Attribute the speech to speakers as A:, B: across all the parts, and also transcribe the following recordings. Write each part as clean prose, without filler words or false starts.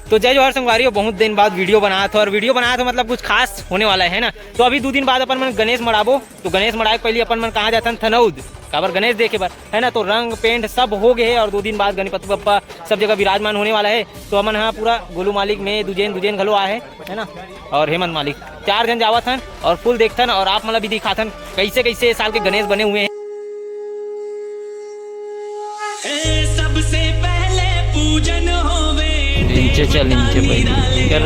A: तो जय जवाहर संगवारी, बहुत दिन बाद वीडियो बनाया था, और वीडियो बनाया था मतलब कुछ खास होने वाला है ना। तो अभी 2 दिन बाद अपन मन गणेश मड़ाबो, तो गणेश मड़ाए पहले अपन मन कहाँ जाता थनौद काबर गणेश देखे बार है ना। तो रंग पेंट सब हो गए है, और 2 दिन बाद गणपति बप्पा सब जगह विराजमान होने वाला है। तो अपन हाँ पूरा गोलू मालिक में दुजेन घलो आए है ना, और हेमंत मालिक 4 जन जावत हन और फुल देखथन, और आप मतलब भी दिखाथन कैसे कैसे साल के गणेश बने हुए हैं। सबसे पहले पूजन होवे नीचे चल नीचे कर।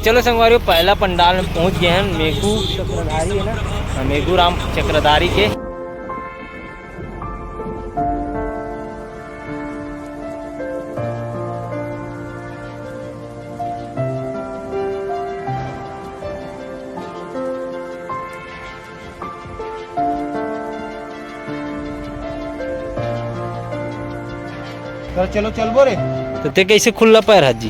A: चलो संगवारियों, पहला पंडाल में पहुंच गए हैं मेघू चक्रधारी है ना, मेघू राम चक्रधारी के।
B: चलो चल बोरे।
A: तो ते कैसे खुला पैर हाजी?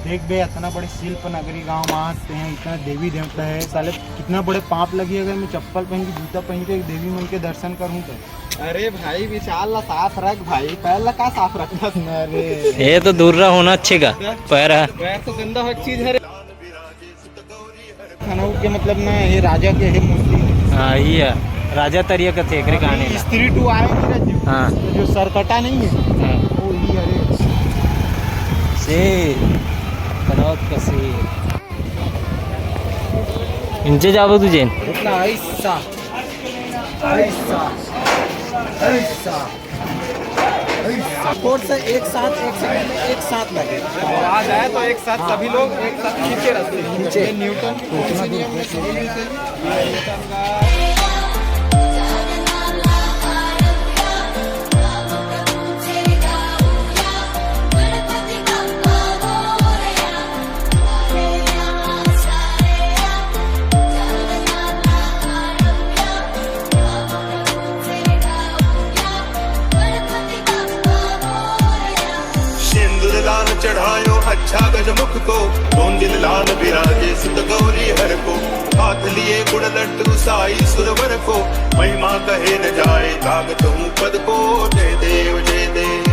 B: देख बे, इतना बड़े शिल्प नगरी गांव में आते हैं, इतना देवी देवता है, साले कितना बड़े पाप लगी अगर मैं चप्पल पहन के जूता पहन के देवी मन के दर्शन करूं तो। अरे भाई विशाल ला साफ रख भाई, पैर ला का साफ रखना। अरे
A: ये तो दूर रहा होना अच्छे का पैर
B: तो गंदा हर चीज है खनौद के, मतलब ना ये राजा के है मूर्ति।
A: हाँ ये है राजा तरिया का थे कहानी।
B: स्त्री टू आए
A: हाँ
B: जो सरकटा नहीं है वो ही। अरे
A: शेर कनौत का शेर इनसे जाओ तुझे
B: इतना ऐसा ऐसा ऐसा से एक साथ लगे आवाज आया तो एक साथ सभी लोग एक साथ खींचे रास्ते नीचे। न्यूटन
C: चढ़ायो अच्छा गजमुख को, 2 दिन लाल विराजे सुत गौरी हर को, हाथ लिए गुण लड्डू साई सुरवर को, महिमा कहे न जाए ताकत हूँ पद को। जय देव जय देव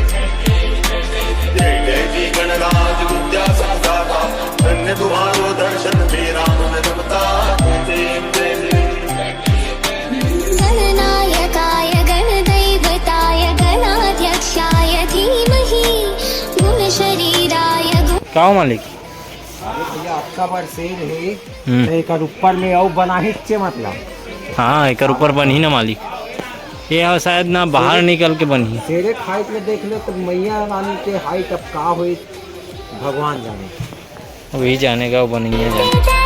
C: जय जय जी गणराज विद्या संदाता, धन्य तुम्हारो दर्शन मेरा मन रमता। जय देव जय देव
D: गणनायकाय गणदैवताय गणाध्यक्षाय धीमहि शरीराय।
A: क्या मालिक?
B: अरे भैया आपका बार शेर है एक ऊपर में और बना ही मतलब।
A: हाँ एक ऊपर बनी ना मालिक, ये शायद ना बाहर निकल के बनी।
B: शेरे हाइट में देख लो तो मैया रानी के हाइट अब का हुई भगवान जाने,
A: वही जानेगा वो बनी है जाने।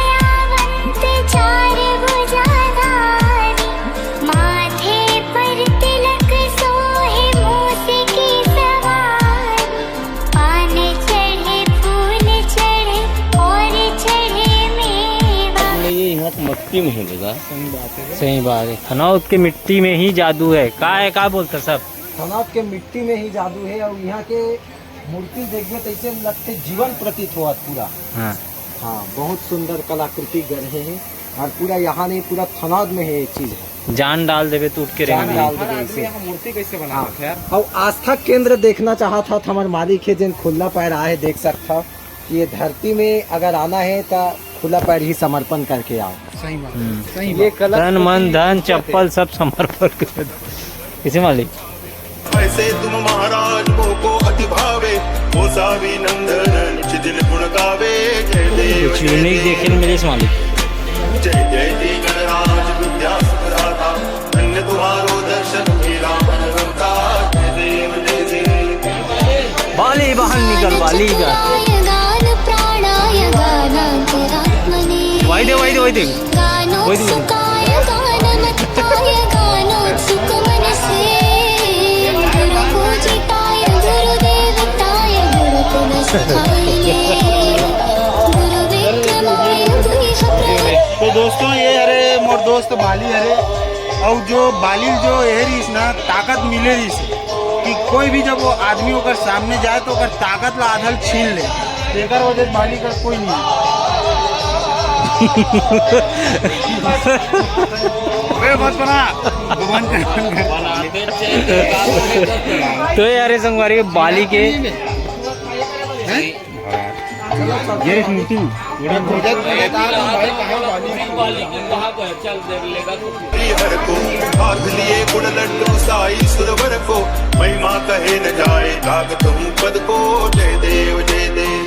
E: मिट्टी में है दादा।
A: सही बात है, खनौद के मिट्टी में ही जादू है। का बोलते सब
B: खनौद के मिट्टी में ही जादू है, और यहाँ के मूर्ति देखने तो ऐसे लगते जीवन प्रतीत हुआ पूरा।
A: हाँ
B: हाँ बहुत सुंदर कलाकृति गढ़े हैं, और पूरा यहाँ नहीं पूरा खनौद में है ये चीज।
A: जान डाल देवे तो उठ के
B: जान डाल देवे। मूर्ति कैसे बना है? और आस्था केंद्र देखना चाहा था हमारे मालिक है जिन खुला पैर आए देख सकता कि ये धरती में अगर आना है तो खुला पैर ही समर्पण करके आओ। सही बात, सही
A: ये तन मन धन चप्पल सब समर्पण कर किसे मालिक।
C: ऐसे तुम महाराज को अति भावे, वो सावी नंदन निज दिल गुण गावे। जय देव
A: कुछ यूनिक देखने मिले इस मालिक।
C: जय जय जी गणराज विद्या सुखदाता, धन्य तुम्हारो दर्शन मेरा मन रमता। जय देव जय देव
A: बाली बहन निकल बाली का वाई दे
D: गानो सुखाय गानमत्ताय गानो सुख मन से, गुरु पूजिताय गुरुदेवताय गुरु पुनस्ताय गुरु विक्रमाय गुरु।
B: तो दोस्तों ये अरे मोर दोस्त बाली अरे, और जो बाली जो एरिस ना ताकत मिले रही कि कोई भी जब वो आदमी ओकर सामने जाए तो ओकर ताकत ला आधल छीन ले, एकर वजह बाली का कोई नहीं।
A: तो यार संगवारी बाली के
B: ये मूर्ति
C: हर को हाथ लिए गुण लड्डू साई सुरवर को महिमा कहे न जाए लाग तुम पद को जय देव जय देव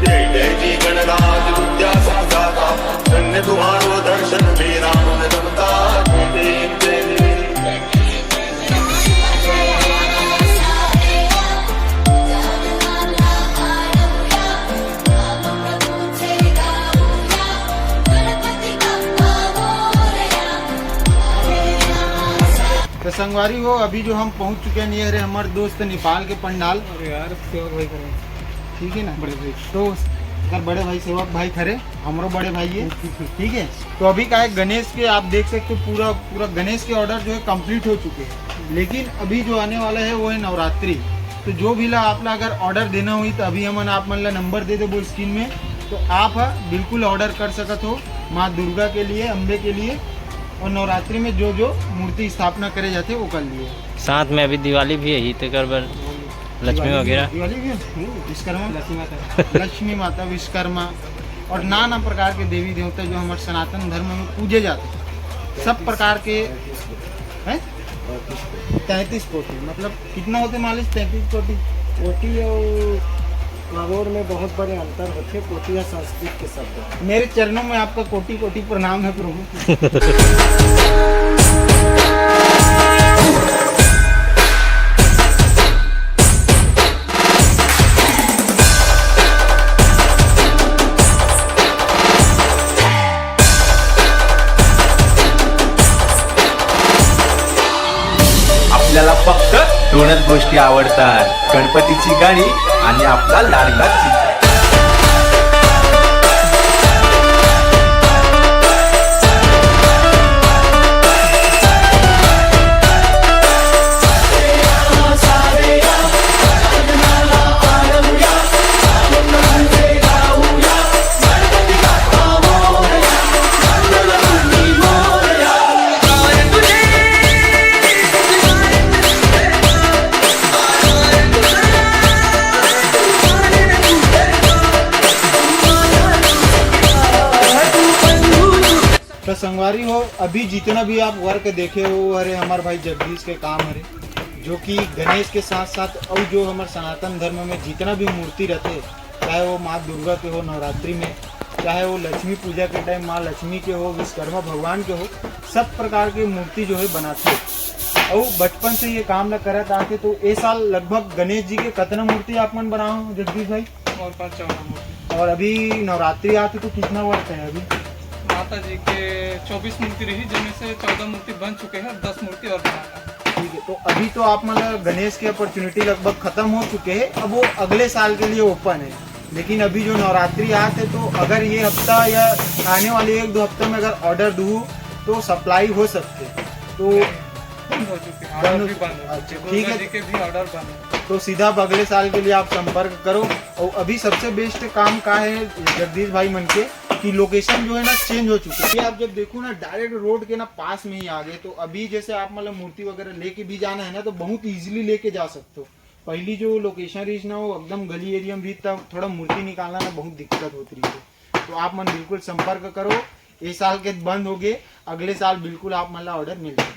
C: जय जय जी गणराज विद्या संदाता धन्य तुम्हारो दर्शन मेरा मन रमता जय देव जय देव
B: तो संगवारी हो अभी जो हम पहुंच चुके हैं ये हमारे दोस्त नेपाल के पंडाल।
F: यार सेवक भाई करें
B: ठीक है ना
F: बड़े भाई
B: तो अगर बड़े भाई सेवक भाई खरे हमरो बड़े भाई है ठीक है। तो अभी का है गणेश के आप देख सकते हो पूरा गणेश के ऑर्डर जो है कंप्लीट हो चुके हैं, लेकिन अभी जो आने वाला है वो है नवरात्रि। तो जो भी ला आप ला अगर ऑर्डर देना हुई तो अभी हमन आप मन ला नंबर दे दे वो स्क्रीन में, तो आप बिल्कुल ऑर्डर कर सकत हो माँ दुर्गा के लिए, अम्बे के लिए, और नवरात्रि में जो जो मूर्ति स्थापना करे जाते वो कर लिए।
A: साथ में अभी दिवाली भी है ही तो कर बर लक्ष्मी वगैरह
B: दिवाली भी है, विश्वकर्मा लक्ष्मी माता विश्वकर्मा और नाना प्रकार के देवी देवता जो हमारे सनातन धर्म में पूजे जाते हैं, सब प्रकार के हैं। 33 कोटि मतलब कितना होते मालिक? 33 कोटि।
F: कोटि और नागौर में बहुत बड़े अंतर होते। कोटि या संस्कृत के शब्द
B: मेरे चरणों में आपका कोटि कोटि प्रणाम है प्रभु।
G: आपल्याला फक्त दोनच गोष्टी आवडतात, गणपतीची गाणी आणि आपला लाडका चित्र।
B: तो संगवारी हो अभी जितना भी आप वर्क देखे हो अरे हमारे भाई जगदीश के काम है जो कि गणेश के साथ साथ और जो हमारे सनातन धर्म में जितना भी मूर्ति रहते, चाहे वो माँ दुर्गा के हो नवरात्रि में, चाहे वो लक्ष्मी पूजा के टाइम माँ लक्ष्मी के हो, विश्वकर्मा भगवान के हो, सब प्रकार की मूर्ति जो है बनाते और बचपन से ये काम न करत आके। तो ये साल लगभग गणेश जी के कितना मूर्ति आप मन बनाओ जगदीश भाई?
F: और 5
B: और अभी नवरात्रि आती तो कितना वर्क है अभी?
F: माता जी के 24 मूर्ति रही जिनमें से 14 मूर्ति बन चुके हैं, 10 मूर्ति और बनाना।
B: ठीक है। तो अभी तो आप मतलब गणेश की अपॉर्चुनिटी लगभग खत्म हो चुके हैं, अब वो अगले साल के लिए ओपन है। लेकिन अभी जो नवरात्रि आते तो अगर ये हफ्ता या आने वाले 1-2 हफ्ते में अगर ऑर्डर दूँ तो सप्लाई हो सकते तो
F: बंद हो चुके हैं, ऑर्डर भी बंद हो चुके हैं।
B: ठीक है।
F: दुर्गा जी के भी ऑर्डर बंद है।
B: तो सीधा अब अगले साल के लिए आप संपर्क करो। और अभी सबसे बेस्ट काम का है जगदीश भाई मन के कि लोकेशन जो है ना चेंज हो चुकी है। ये आप जब देखो ना डायरेक्ट रोड के ना पास में ही आ गए। तो अभी जैसे आप मतलब मूर्ति वगैरह लेके भी जाना है ना तो बहुत इजीली लेके जा सकते हो। पहली जो लोकेशन रीच ना वो एकदम गली एरिया में भी तब थोड़ा मूर्ति निकालना ना बहुत दिक्कत होती रही है। तो आप मन बिल्कुल संपर्क करो। ये साल के बंद हो गए, अगले साल बिल्कुल आप मतलब ऑर्डर मिल जाए।